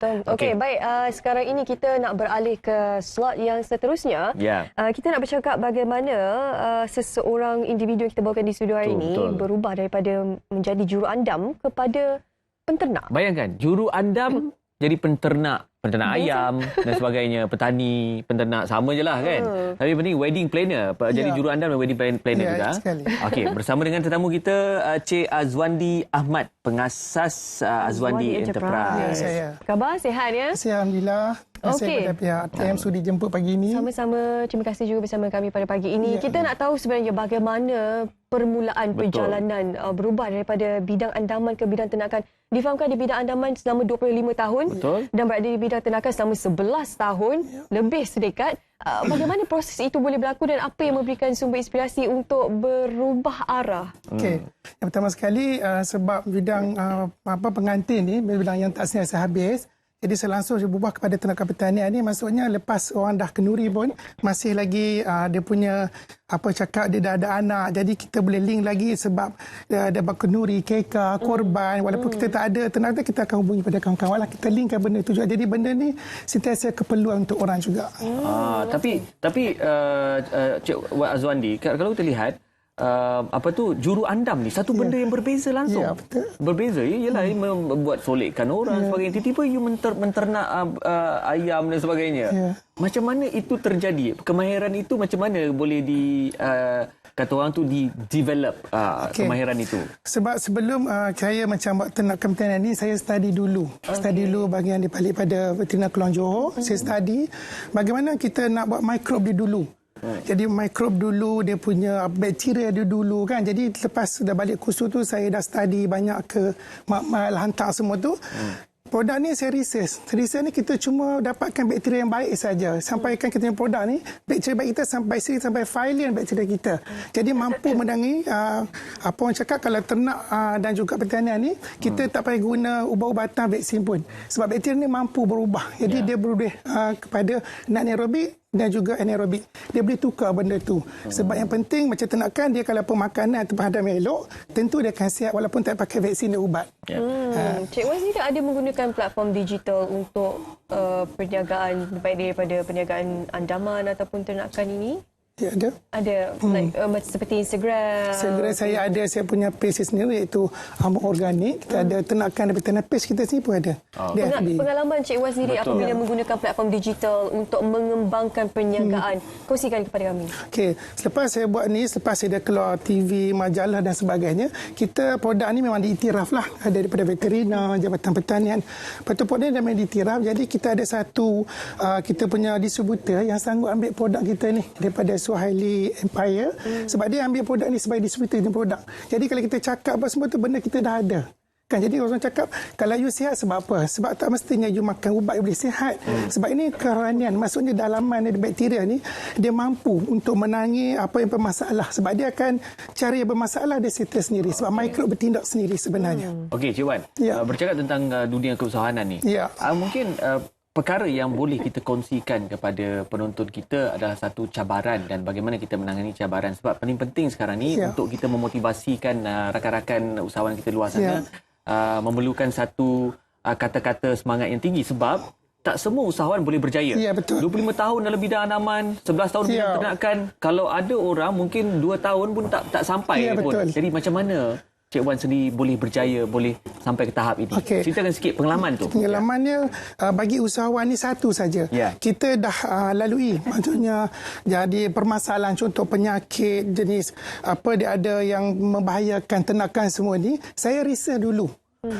Okey, okay, baik. Sekarang ini kita nak beralih ke slot yang seterusnya. Kita nak bercakap bagaimana seseorang individu yang kita bawakan di studio hari ini berubah daripada menjadi juru andam kepada penternak. Bayangkan, juru andam jadi penternak ayam dan sebagainya, petani, penternak, sama je lah kan. Tapi penting wedding planner, jadi juru andam dan wedding planner juga. Okey, bersama dengan tetamu kita Cik Azwandi Ahmad, pengasas Azwandi Enterprise. Khabar sihat ya? Alhamdulillah. Terima kasih kepada pihak ATM sudi jemput pagi ini. Sama-sama, terima kasih juga bersama kami pada pagi ini. Kita nak tahu sebenarnya bagaimana permulaan perjalanan berubah daripada bidang andaman ke bidang ternakan. Difahamkan di bidang andaman selama 25 tahun dan berada di bidang ternakan selama 11 tahun, lebih sedekat. Bagaimana proses itu boleh berlaku dan apa yang memberikan sumber inspirasi untuk berubah arah? Okey. Yang pertama sekali sebab bidang pengantin ni bidang yang tak selesai habis. Jadi saya langsung berubah kepada ternakan pertanian ni, maksudnya lepas orang dah kenduri pun masih lagi dia punya dia dah ada anak. Jadi kita boleh link lagi sebab dia dapat kenduri, keka, korban. Walaupun kita tak ada ternakan, kita akan hubungi pada kawan-kawan lah. Kita linkkan benda itu juga. Jadi benda ni sentiasa keperluan untuk orang juga. Tapi Cik Azwandi, kalau kita lihat juru andam ni satu benda yang berbeza langsung. Ya, betul. Berbeza ialah membuat solekkan orang sebagainya. Tiba-tiba you menternak ayam dan sebagainya. Macam mana itu terjadi? Kemahiran itu macam mana boleh kata orang tu di-develop kemahiran itu? Sebab sebelum saya macam buat ternakan pertanian ni, saya study dulu. Study dulu bahagian di balik pada Veterina Keluang Johor. Saya study bagaimana kita nak buat mikrob dia dulu. Jadi mikrob dulu, dia punya bakteria dia dulu kan. Jadi lepas dah balik kursus tu, saya dah study banyak ke makmal, hantar semua tu. Produk ni saya research. Research ni kita cuma dapatkan bakteria yang baik saja. Sampaikan kita punya produk ni, bakteria baik kita sampai filin bakteria kita. Jadi mampu mendangi apa orang cakap, kalau ternak dan juga pertanian ni, kita tak payah guna ubat-ubatan, vaksin pun. Sebab bakteria ni mampu berubah. Jadi dia berubah kepada anaerobik dan juga anaerobik. Dia boleh tukar benda tu. Sebab yang penting macam ternakan, dia kalau pemakanan terhadap elok, tentu dia akan sihat walaupun tak pakai vaksin dan ubat. Cik Wan sendiri ada menggunakan platform digital untuk perniagaan, baik daripada perniagaan andaman ataupun ternakan ini? Ya, ada. Ada, seperti Instagram. Instagram saya ada, saya punya page sendiri iaitu Amok Organik. Kita ada ternakan dan pertanian, page kita sini pun ada. Pengalaman Cik Wan sendiri apabila menggunakan platform digital untuk mengembangkan perniagaan, kongsikan kepada kami. Okey, selepas saya buat ni, selepas saya dah keluar TV, majalah dan sebagainya, kita produk ni memang diiktiraf lah daripada veterina, Jabatan Pertanian. Lepas tu produk ni memang diiktiraf, jadi kita ada satu kita punya distributor yang sanggup ambil produk kita ni daripada Suhaili Empire, sebab dia ambil produk ni sebagai distributor produk. Jadi kalau kita cakap apa semua tu, benda kita dah ada. Kan, jadi orang cakap, kalau you sihat sebab apa? Sebab tak mestinya you makan ubat you boleh sihat. Sebab ini keranian, maksudnya dalaman dari bakteria ni, dia mampu untuk menangi apa yang bermasalah. Sebab dia akan cari yang bermasalah, dia settle sendiri. Sebab mikrob bertindak sendiri sebenarnya. Okey, Cik Wan, bercakap tentang dunia keusahawanan ni. Mungkin perkara yang boleh kita kongsikan kepada penonton kita adalah satu cabaran dan bagaimana kita menangani cabaran. Sebab paling penting sekarang ni untuk kita memotivasikan rakan-rakan usahawan kita luar sana, memerlukan satu kata-kata semangat yang tinggi sebab tak semua usahawan boleh berjaya. Ya, betul. 25 tahun dalam bidang andaman, 11 tahun bidang ternakan. Kalau ada orang mungkin 2 tahun pun tak sampai pun. Betul. Jadi macam mana Cik Wan sendiri boleh berjaya, boleh sampai ke tahap ini? Ceritakan sikit pengalaman tu. Pengalamannya bagi usahawan ni satu saja. Kita dah lalui, maksudnya jadi permasalahan, contoh penyakit jenis apa dia ada yang membahayakan ternakan semua ni. Saya research dulu.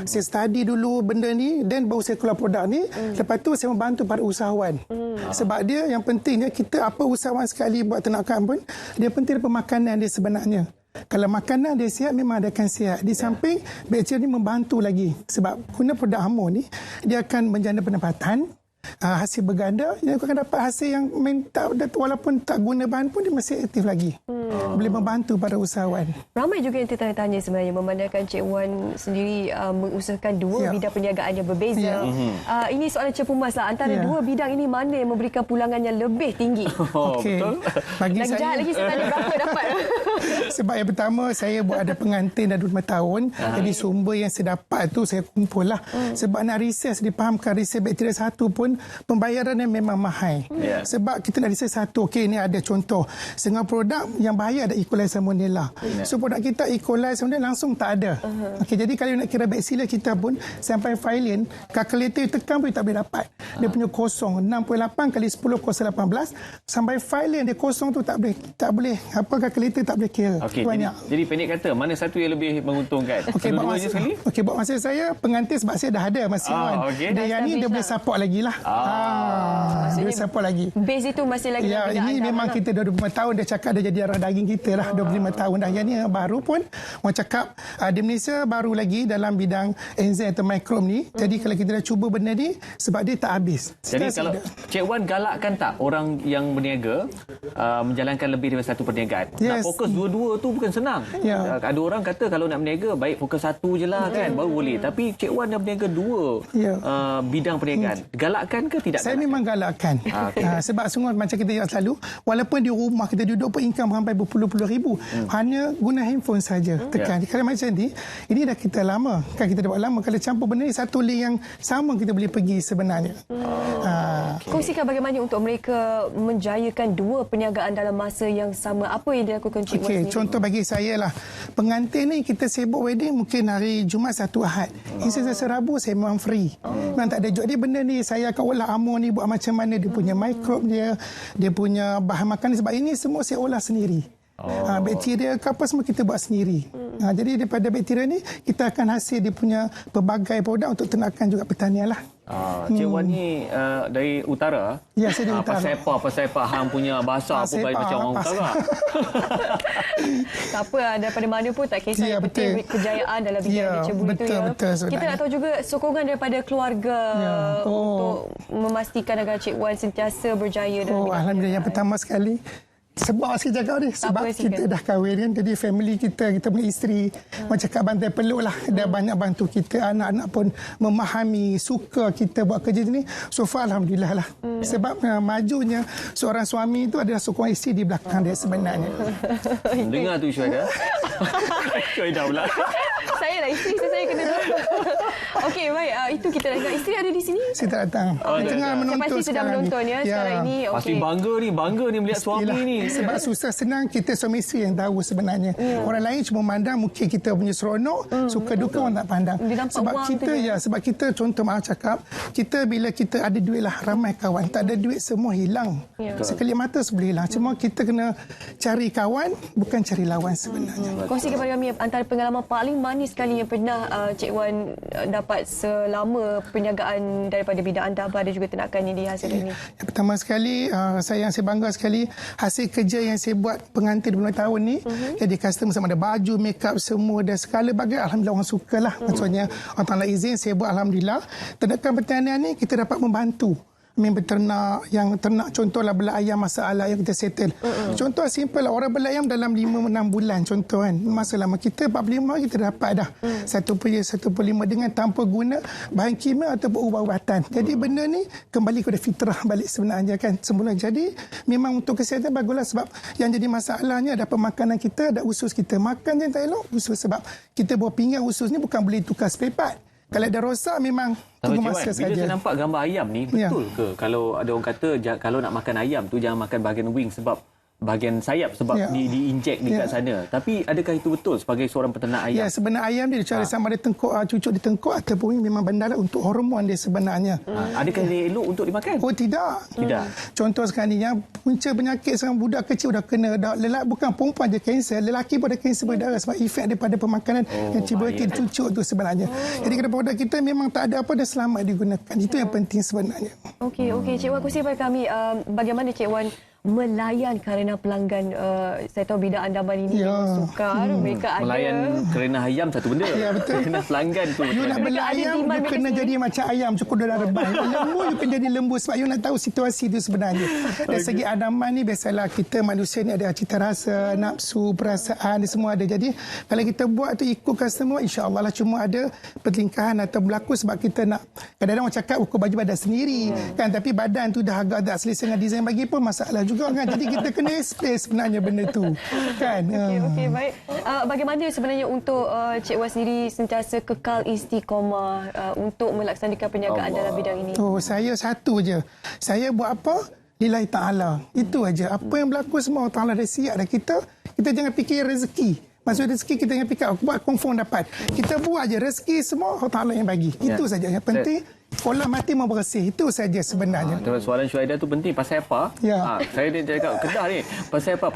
Saya study dulu benda ni dan baru saya keluar produk ni. Lepas tu saya membantu para usahawan. Sebab dia yang pentingnya, kita apa usahawan sekali buat ternakan pun, dia penting pemakanan dia sebenarnya. Kalau makanan dia sihat, memang dia akan sihat. Di samping, bakteria ni membantu lagi. Sebab guna produk Hamo ni, dia akan menjana pendapatan. hasil berganda, dia akan dapat hasil yang walaupun tak guna bahan pun dia masih aktif lagi. Boleh membantu para usahawan. Ramai juga yang tertanya-tanya sebenarnya memandangkan Cik Wan sendiri mengusahakan dua bidang perniagaan yang berbeza. Ini soalan cepu mas lah. Antara dua bidang ini mana yang memberikan pulangan yang lebih tinggi? Betul. Bagi lagi saya, jahat lagi saya tanya berapa dapat. Sebab yang pertama saya buat ada pengantin dah 25 tahun. Jadi sumber yang saya dapat tu saya kumpul lah. Sebab nak research, dipahamkan research bakteria satu pun pembayarannya memang mahal. Sebab kita nak research satu, okey ni ada contoh. Setengah produk yang bahaya ada E. coli salmonella. So produk kita E. coli salmonella langsung tak ada. Okey, jadi kalau nak kira bacteria kita pun sampai filin, kalkulator tekan pun tak boleh dapat. Dia punya kosong 68 kali 10 kosong 18 sampai filin dia kosong tu tak boleh apa kalkulator tak boleh kira. Okey, jadi pendek kata mana satu yang lebih menguntungkan? Okey, buat masa saya pengantin sebab saya dah ada masih dia yang ni dia boleh support lagi lah. Dia boleh support lagi. Base itu masih lagi. Ya, ini memang kita dah 25 tahun dia cakap dia jadi darah daging kita lah. 25 tahun dah. Yang ni baru pun orang cakap di Malaysia baru lagi dalam bidang enzim atau mikrob ni. Jadi kalau kita dah cuba benda ni sebab dia tak habis. Jadi kalau Cik Wan galakkan tak orang yang berniaga menjalankan lebih daripada satu perniagaan? Nak fokus dua-dua tu bukan senang. Ada orang kata kalau nak berniaga baik fokus satu je lah kan baru boleh. Tapi Cik Wan dah berniaga dua bidang perniagaan. Galakkan ke tidak? Saya memang galakkan. Sebab sungguh macam kita cakap selalu, walaupun di rumah kita duduk pun income sampai berpuluh-puluh ribu. Hanya guna handphone saja tekan. Kalau macam ni, ini dah kita lama. Kan kita dah buat lama. Kalau campur benda ni satu link yang sama kita boleh pergi sebenarnya. Kongsikan bagaimana untuk mereka menjayakan dua perniagaan dalam masa yang sama. Apa yang dilakukan Cik Wan sendiri? Contoh bagi saya lah. Pengantin ni kita sibuk wedding mungkin hari Jumaat Sabtu Ahad. Ini saya Rabu saya memang free. Memang tak ada job. Dia benda ni saya akan olah amor ni buat macam mana dia punya mikrob dia punya bahan makanan sebab ini semua saya olah sendiri. Bakteria ke apa semua kita buat sendiri. Jadi daripada bakteria ni kita akan hasil dia punya pelbagai produk untuk ternakan juga pertanian lah. Cik Wan ni dari utara? Ya, saya dari utara. Pasal hang punya bahasa apa baik macam orang utara. Tak apa, daripada mana pun tak kisah. Yang penting kejayaan dalam bidang cebu itu. Betul, kita nak tahu juga sokongan daripada keluarga untuk memastikan agar Cik Wan sentiasa berjaya dalam bidang. Alhamdulillah. Yang pertama sekali sebab saya cakap ni sebab kita dah kahwin kan, jadi family kita punya isteri macam cakap bantai peluk lah, dia banyak bantu kita, anak-anak pun memahami suka kita buat kerja ni. So far alhamdulillah lah. Sebab majunya seorang suami itu adalah sokongan isteri di belakang dia sebenarnya. Dengar tu Syuhada. Syuhada pula. Saya lah isteri, saya kena tahu. Okey, baik. Itu kita dah dengar. Isteri ada di sini? Saya tak datang. Tengah menonton pasti sedang menonton ya sekarang ini. Pasti bangga ni melihat suami ni. Sebab susah senang kita suami isteri yang tahu sebenarnya. Orang lain cuma mandang mungkin kita punya seronok, suka duka orang tak pandang. Sebab kita contoh maaf cakap, kita bila kita ada duit lah, ramai kawan. Tak ada duit semua hilang. Sekali mata sebelum hilang. Cuma kita kena cari kawan, bukan cari lawan sebenarnya. Kongsi kepada kami antara pengalaman paling manis sekali yang pernah Cik Wan dapat selama perniagaan daripada bidang andabar dan juga ternakan yang dihasilkan ini. Yang pertama sekali, saya bangga sekali hasil kerja yang saya buat pengantin 20 tahun ni. Jadi customer sama ada baju, make up semua dan segala bagai alhamdulillah orang sukalah. Maksudnya orang Ta'ala izin saya buat alhamdulillah. Ternakan pertanian ni kita dapat membantu berternak, yang ternak contohlah belah ayam masalah yang kita settle. Contoh simple lah, orang belah ayam dalam 5-6 bulan contoh kan. Masa lama kita 45 kita dapat dah 1.5 dengan tanpa guna bahan kimia atau ubat-ubatan. Jadi benda ni kembali kepada fitrah balik sebenarnya kan semula. Jadi memang untuk kesihatan baguslah sebab yang jadi masalahnya ada pemakanan kita, ada usus kita makan je tak elok usus sebab kita buat pinggang usus ni bukan boleh tukar spare part. Kalau dah rosak memang tunggu masa saja. Bila saya nampak gambar ayam ni, betul ke? Kalau ada orang kata kalau nak makan ayam tu jangan makan bahagian wing sebab bahagian sayap sebab diinjek dekat sana. Tapi adakah itu betul sebagai seorang peternak ayam? Ya, sebenarnya ayam dia cari sama ada tengkuk, cucuk di tengkuk ataupun memang bandar untuk hormon dia sebenarnya. Adakah dia elok untuk dimakan? Oh tidak. Contoh sekarang ni yang punca penyakit sekarang budak kecil dah kena lelaki bukan perempuan je kanser, lelaki pun ada kanser berdarah sebab efek daripada pemakanan yang antibiotik cucuk tu sebenarnya. Jadi kepada produk kita memang tak ada apa dah selamat digunakan. Itu yang penting sebenarnya. Okey, Cik Wan kongsi kepada kami bagaimana Cik Wan melayan kerana pelanggan. Saya tahu bidang andaman ini memang sukar. Mereka ada melayan kerana ayam satu benda. Ya, betul. Kerana pelanggan tu. You nak bela ayam, you kena jadi macam ayam cukup dalam rebah. Lembu, you kena jadi lembu sebab you nak tahu situasi itu sebenarnya. Dari segi andaman ni, biasalah kita manusia ni ada cita rasa, nafsu, perasaan, semua ada. Jadi kalau kita buat tu ikut customer, insya-Allah lah, cuma ada pertingkahan atau berlaku sebab kita nak, kadang-kadang orang cakap ukur baju badan sendiri kan, tapi badan tu dah agak selesa dengan design bagi pun masalah juga kan. Jadi kita kena space sebenarnya benda tu kan. Okey, baik. Bagaimana sebenarnya untuk Cik Wan sendiri sentiasa kekal istiqamah untuk melaksanakan perniagaan dalam bidang ini? Saya satu je. Saya buat apa? Lillahi ta'ala. Itu aja. Apa yang berlaku semua Allah Ta'ala dah siap dah. Kita jangan fikir rezeki. Maksud rezeki kita jangan fikir buat confirm dapat. Kita buat je rezeki semua Allah Ta'ala yang bagi. Itu saja. Yang penting pola mati mau bersih. Itu saja sebenarnya. Soalan Syuaidah tu penting. Pasal apa? Saya dia cakap Kedah ni. Pasal apa?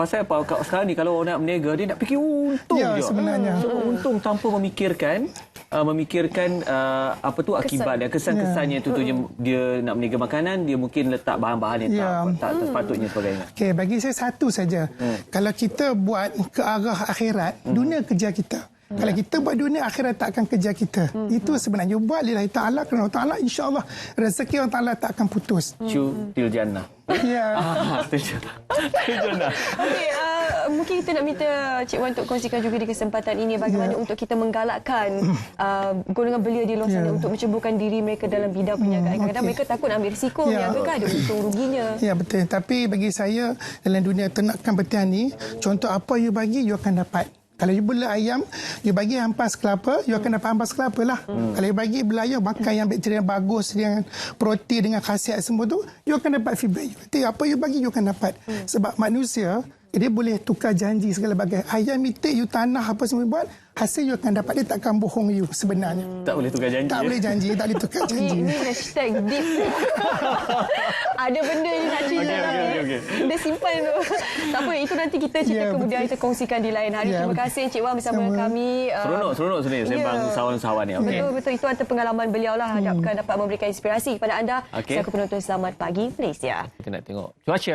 Sekarang ni kalau orang nak berniaga, dia nak fikir untung je. Sebenarnya. Untung tanpa memikirkan apa tu akibat dan kesan-kesannya tu dia nak berniaga makanan, dia mungkin letak bahan-bahan yang tak sepatutnya sebagainya. Okey, bagi saya satu saja. Kalau kita buat ke arah akhirat, dunia kerja kita. Kalau kita buat dunia, akhirat tak akan kerja kita. Itu sebenarnya. Buat lillahi ta'ala kerana Allah Ta'ala, insya-Allah rezeki Allah Ta'ala tak akan putus. Til jannah. Ya. Til jannah. Okey, mungkin kita nak minta Cik Wan untuk kongsikan juga di kesempatan ini bagaimana untuk kita menggalakkan golongan belia di luar sana untuk menceburkan diri mereka dalam bidang perniagaan. Kadang-kadang mereka takut ambil risiko, berniaga kan ada untung ruginya. Ya, betul. Tapi bagi saya dalam dunia ternakan pertanian, contoh apa you bagi, you akan dapat. Kalau you bela ayam, you bagi ampas kelapa, you akan dapat ampas kelapa lah. Kalau you bagi belayar, makan yang bakteria yang bagus, dengan protein, dengan khasiat semua tu, you akan dapat fiber. Jadi apa you bagi, you akan dapat. Sebab manusia, dia boleh tukar janji segala bagai. Ayam itik, you tanah apa semua buat, hasil you akan dapat. Dia takkan bohong you sebenarnya. Tak boleh tukar janji. Tak boleh janji, tak boleh tukar janji. Ini hashtag deep. Ada benda yang nak cerita. Okey. Dia simpan tu. Tak apa, itu nanti kita cerita kemudian kita kongsikan di lain hari. Terima kasih Cik Wan bersama kami. Seronok sebenarnya sembang sawan-sawan ni. Betul. Itu antara pengalaman beliau lah. Harapkan dapat memberikan inspirasi kepada anda. Saya penonton, selamat pagi Malaysia. Kita nak tengok cuaca.